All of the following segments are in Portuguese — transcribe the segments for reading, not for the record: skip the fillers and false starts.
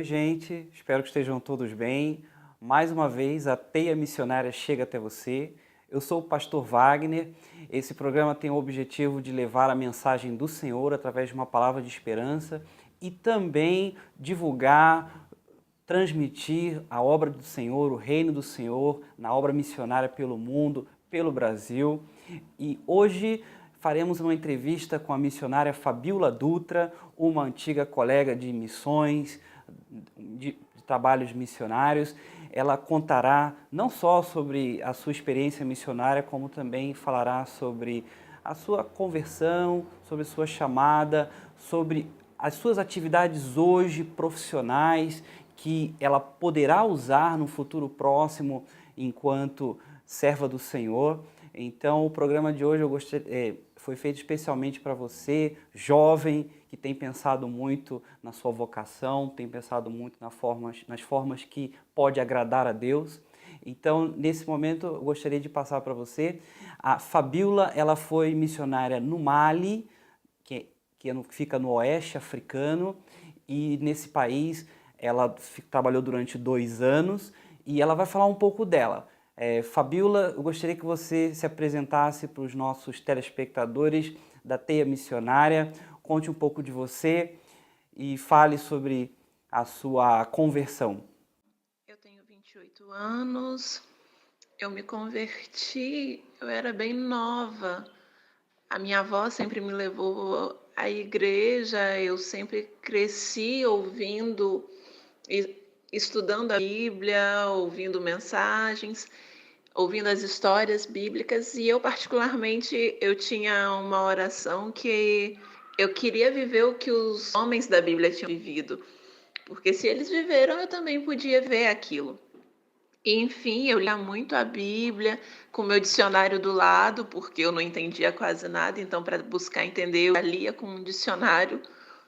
Oi, gente, espero que estejam todos bem. Mais uma vez, a Teia Missionária chega até você. Eu sou o pastor Wagner. Esse programa tem o objetivo de levar a mensagem do Senhor através de uma palavra de esperança e também divulgar, transmitir a obra do Senhor, o reino do Senhor, na obra missionária pelo mundo, pelo Brasil. E hoje faremos uma entrevista com a missionária Fabiola Dutra, uma antiga colega de missões, de trabalhos missionários. Ela contará não só sobre a sua experiência missionária, como também falará sobre a sua conversão, sobre sua chamada, sobre as suas atividades hoje profissionais que ela poderá usar no futuro próximo enquanto serva do Senhor. Então, o programa de hoje foi feito especialmente para você, jovem, que tem pensado muito na sua vocação, tem pensado muito nas formas que pode agradar a Deus. Então, nesse momento, eu gostaria de passar para você. A Fabiola, ela foi missionária no Mali, que fica no oeste africano, e nesse país ela trabalhou durante 2 anos e ela vai falar um pouco dela. Fabiola, eu gostaria que você se apresentasse para os nossos telespectadores da Teia Missionária, conte um pouco de você e fale sobre a sua conversão. Eu tenho 28 anos, eu me converti, eu era bem nova. A minha avó sempre me levou à igreja, eu sempre cresci ouvindo, estudando a Bíblia, ouvindo mensagens, ouvindo as histórias bíblicas, e eu particularmente eu tinha uma oração que eu queria viver o que os homens da Bíblia tinham vivido, porque se eles viveram, eu também podia ver aquilo. E, enfim, eu lia muito a Bíblia com o meu dicionário do lado, porque eu não entendia quase nada, então para buscar entender eu lia com um dicionário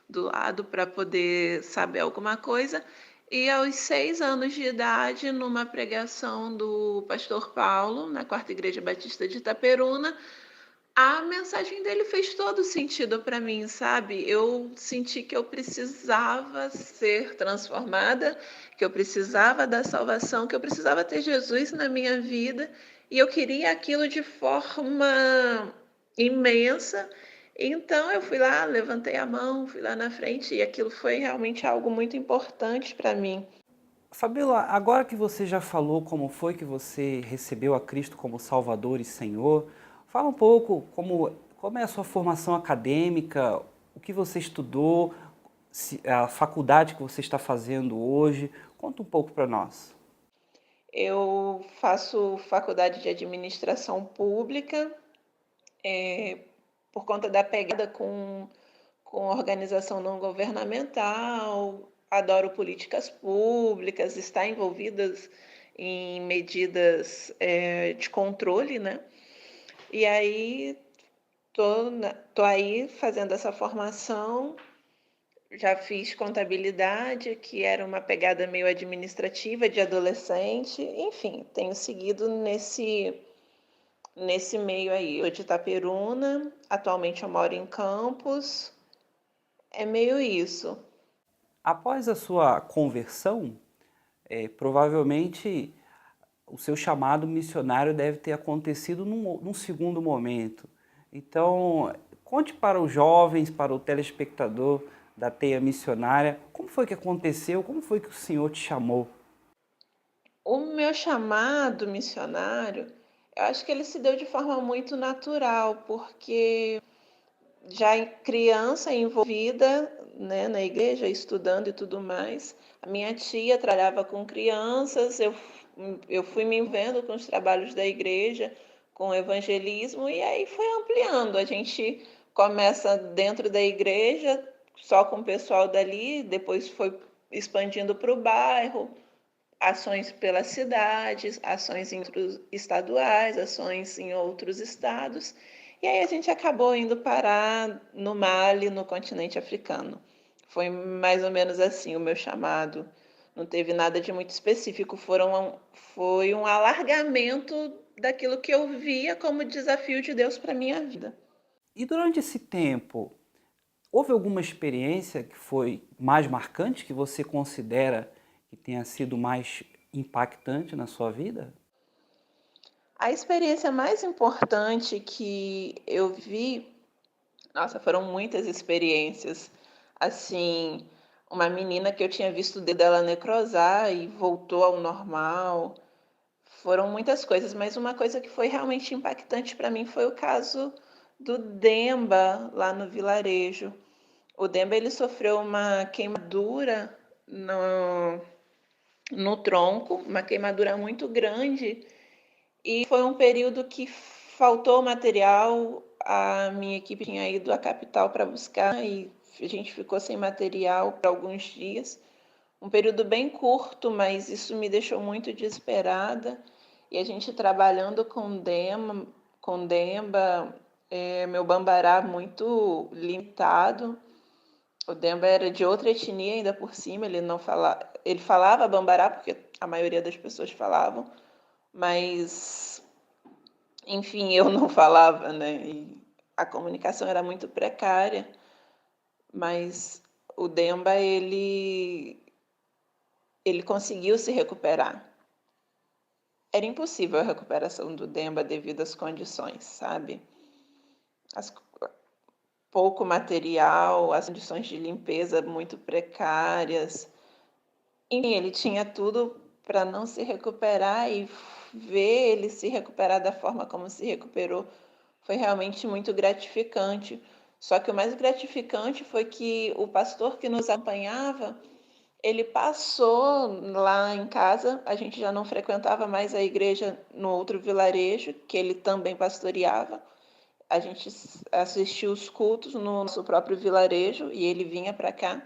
do lado para poder saber alguma coisa. E aos 6 anos de idade, numa pregação do pastor Paulo, na Quarta Igreja Batista de Itaperuna, a mensagem dele fez todo sentido para mim, sabe? Eu senti que eu precisava ser transformada, que eu precisava da salvação, que eu precisava ter Jesus na minha vida, e eu queria aquilo de forma imensa. Então eu fui lá, levantei a mão, fui lá na frente, e aquilo foi realmente algo muito importante para mim. Fabiola, agora que você já falou como foi que você recebeu a Cristo como Salvador e Senhor, fala um pouco como é a sua formação acadêmica, o que você estudou, a faculdade que você está fazendo hoje. Conta um pouco para nós. Eu faço faculdade de administração pública, por conta da pegada com organização não governamental, adoro políticas públicas, estar envolvidas em medidas de controle, né? E aí tô aí fazendo essa formação, já fiz contabilidade, que era uma pegada meio administrativa de adolescente, enfim, tenho seguido nesse meio aí. Eu de Itaperuna, atualmente eu moro em Campos, é meio isso. Após a sua conversão, provavelmente o seu chamado missionário deve ter acontecido num segundo momento. Então, conte para os jovens, para o telespectador da Teia Missionária, como foi que aconteceu, como foi que o Senhor te chamou? O meu chamado missionário, eu acho que ele se deu de forma muito natural, porque já em criança envolvida, né, na igreja, estudando e tudo mais, a minha tia trabalhava com crianças, eu fui me envolvendo com os trabalhos da igreja, com o evangelismo, e aí foi ampliando. A gente começa dentro da igreja, só com o pessoal dali, depois foi expandindo para o bairro, ações pelas cidades, ações estaduais, ações em outros estados. E aí a gente acabou indo parar no Mali, no continente africano. Foi mais ou menos assim o meu chamado. Não teve nada de muito específico, foi um alargamento daquilo que eu via como desafio de Deus para a minha vida. E durante esse tempo, Houve alguma experiência que foi mais marcante, que você considera que tenha sido mais impactante na sua vida? A experiência mais importante que eu vi, nossa, foram muitas experiências. Assim, uma menina que eu tinha visto o dedo dela necrosar e voltou ao normal. Foram muitas coisas, mas uma coisa que foi realmente impactante para mim foi o caso do Demba lá no vilarejo. O Demba ele sofreu uma queimadura no tronco, uma queimadura muito grande, e foi um período que faltou material. A minha equipe tinha ido à capital para buscar e a gente ficou sem material por alguns dias. Um período bem curto, mas isso me deixou muito desesperada. E a gente trabalhando com Demba, meu bambará muito limitado. O Demba era de outra etnia ainda por cima, ele não fala, ele falava bambará porque a maioria das pessoas falavam, mas enfim, eu não falava, né? E a comunicação era muito precária, mas o Demba ele conseguiu se recuperar. Era impossível a recuperação do Demba devido às condições, sabe? As, pouco material, as condições de limpeza muito precárias. Enfim, ele tinha tudo para não se recuperar e ver ele se recuperar da forma como se recuperou foi realmente muito gratificante. Só que o mais gratificante foi que o pastor que nos acompanhava, ele passou lá em casa, a gente já não frequentava mais a igreja no outro vilarejo, que ele também pastoreava. A gente assistiu os cultos no nosso próprio vilarejo e ele vinha para cá.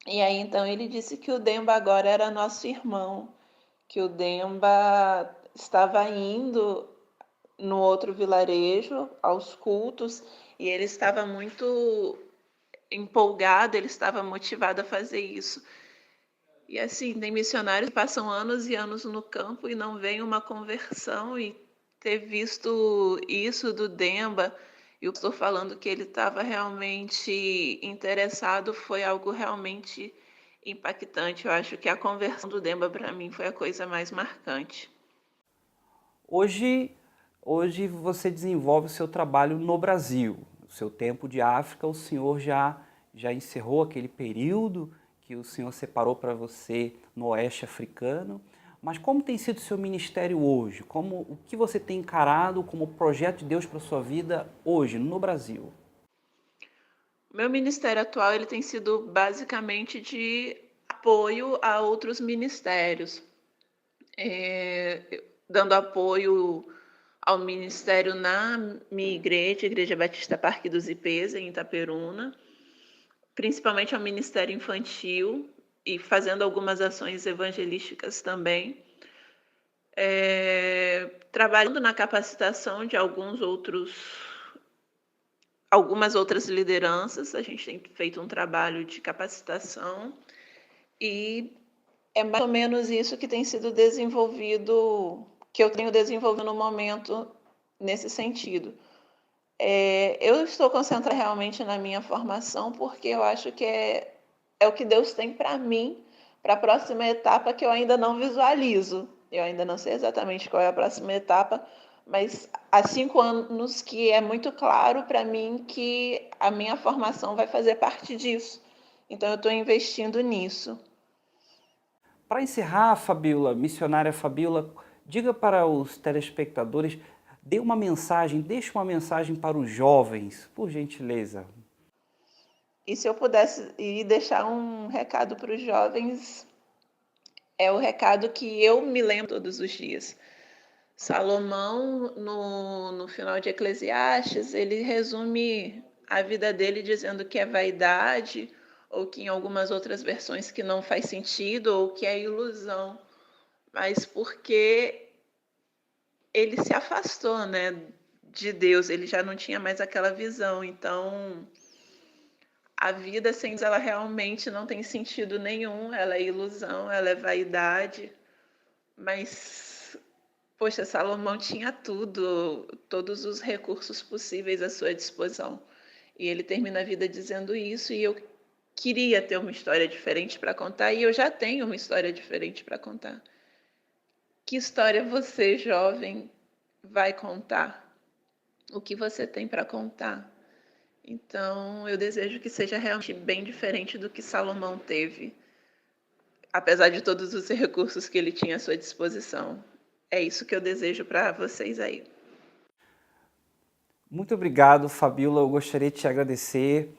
E aí então ele disse que o Demba agora era nosso irmão, que o Demba estava indo no outro vilarejo aos cultos e ele estava muito empolgado, ele estava motivado a fazer isso. E assim, tem missionários que passam anos e anos no campo e não vem uma conversão, e ter visto isso do Demba e o pastor falando que ele estava realmente interessado foi algo realmente impactante. Eu acho que a conversão do Demba para mim foi a coisa mais marcante. Hoje, hoje você desenvolve o seu trabalho no Brasil. O seu tempo de África, o senhor já encerrou aquele período que o senhor separou para você no oeste africano. Mas como tem sido o seu ministério hoje? O que você tem encarado como projeto de Deus para a sua vida hoje, no Brasil? Meu ministério atual ele tem sido basicamente de apoio a outros ministérios, dando apoio ao ministério na minha igreja, Igreja Batista Parque dos Ipês, em Itaperuna, principalmente ao ministério infantil e fazendo algumas ações evangelísticas também. Trabalhando na capacitação de algumas outras lideranças, a gente tem feito um trabalho de capacitação e é mais ou menos isso que tem sido desenvolvido, que eu tenho desenvolvido no momento nesse sentido. Eu estou concentrada realmente na minha formação porque eu acho que é o que Deus tem para mim, para a próxima etapa que eu ainda não visualizo. Eu ainda não sei exatamente qual é a próxima etapa, mas há 5 anos que é muito claro para mim que a minha formação vai fazer parte disso. Então eu estou investindo nisso. Para encerrar, Fabiola, missionária Fabiola, diga para os telespectadores, dê uma mensagem, deixe uma mensagem para os jovens, por gentileza. E se eu pudesse ir deixar um recado para os jovens, é o recado que eu me lembro todos os dias. Salomão, no final de Eclesiastes, ele resume a vida dele dizendo que é vaidade, ou que em algumas outras versões que não faz sentido, ou que é ilusão. Mas porque ele se afastou, né, de Deus, ele já não tinha mais aquela visão. Então, a vida sem Deus, ela realmente não tem sentido nenhum, ela é ilusão, ela é vaidade. Mas poxa, Salomão tinha tudo, todos os recursos possíveis à sua disposição. E ele termina a vida dizendo isso, e eu queria ter uma história diferente para contar, e eu já tenho uma história diferente para contar. Que história você, jovem, vai contar? O que você tem para contar? Então, eu desejo que seja realmente bem diferente do que Salomão teve, apesar de todos os recursos que ele tinha à sua disposição. É isso que eu desejo para vocês aí. Muito obrigado, Fabíola. Eu gostaria de te agradecer.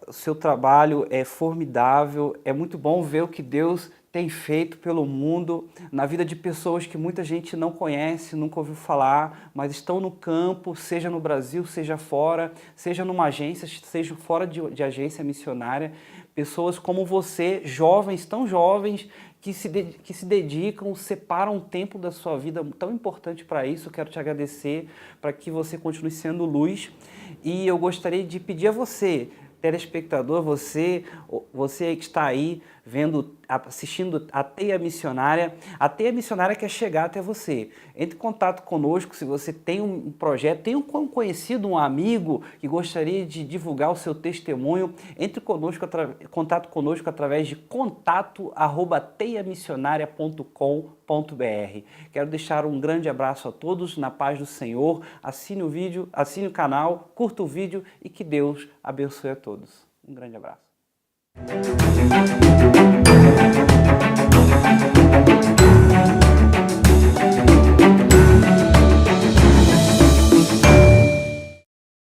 O seu trabalho é formidável. É muito bom ver o que Deus tem feito pelo mundo, na vida de pessoas que muita gente não conhece, nunca ouviu falar, mas estão no campo, seja no Brasil, seja fora, seja numa agência, seja fora de agência missionária. Pessoas como você, jovens, tão jovens, que se dedicam, separam um tempo da sua vida tão importante para isso. Eu quero te agradecer, para que você continue sendo luz. E eu gostaria de pedir a você, telespectador, você que está aí assistindo a Teia Missionária quer chegar até você. Entre em contato conosco se você tem um projeto, tem um conhecido, um amigo que gostaria de divulgar o seu testemunho. Entre em contato conosco através de contato@teiamissionaria.com.br. Quero deixar um grande abraço a todos, na paz do Senhor. Assine o vídeo, assine o canal, curta o vídeo e que Deus abençoe a todos. Um grande abraço.